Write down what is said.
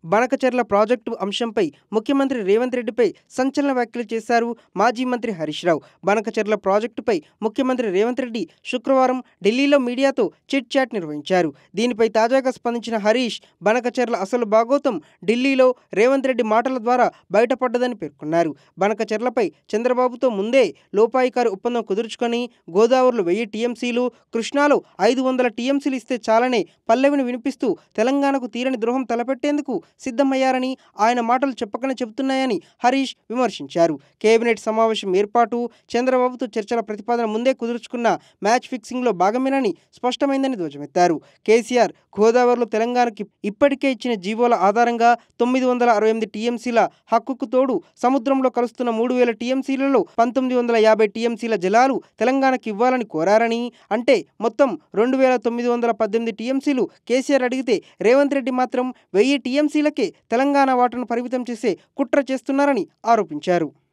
Banakacherla project అంశంపై ముఖ్యమంత్రి రేవంత్ రెడ్డిపై సంచలన వ్యాఖ్యలు చేశారు మాజీ మంత్రి హరీష్ రావు. బనకచెర్ల ప్రాజెక్టుపై ముఖ్యమంత్రి రేవంత్ రెడ్డి శుక్రవారం ఢిల్లీలో మీడియాతో చిట్ చాట్ నిర్వహించారు. దీనిపై తాజాగా స్పందించిన హరీష్, బనకచెర్ల అసలు భాగోతం ఢిల్లీలో రేవంత్ రెడ్డి మాటల ద్వారా బయటపడ్డదని పేర్కొన్నారు. బనకచెర్లపై చంద్రబాబుతో ముందే లోపాయికారి ఒప్పందం కుదుర్చుకొని గోదావరిలో 1000 టీఎంసీలు, కృష్ణాలో 500 టీఎంసీలు ఇస్తే చాలనే పల్లవిని వినిపిస్తూ తెలంగాణకు తీరని ద్రోహం తలపెట్టేందుకు సిద్ధమయ్యారని ఆయన మాటలు చెప్పకనే చెబుతున్నాయని హరీష్ విమర్శించారు. కేబినెట్ సమావేశం ఏర్పాటు, చంద్రబాబుతో చర్చల ప్రతిపాదన ముందే కుదుర్చుకున్న మ్యాచ్ ఫిక్సింగ్లో భాగమేనని స్పష్టమైందని ధ్వజమెత్తారు. కేసీఆర్ గోదావరిలో తెలంగాణకి ఇప్పటికే ఇచ్చిన జీవోల ఆధారంగా 968 టీఎంసీల హక్కుకు తోడు సముద్రంలో కలుస్తున్న 3000 టీఎంసీలలో 1950 టీఎంసీల జలాలు తెలంగాణకి ఇవ్వాలని కోరారని, అంటే మొత్తం 2918 టీఎంసీలు కేసీఆర్ అడిగితే రేవంత్ రెడ్డి మాత్రం 1000 టీఎంసీలకే తెలంగాణ వాటాను పరిమితం చేసే కుట్ర చేస్తున్నారని ఆరోపించారు.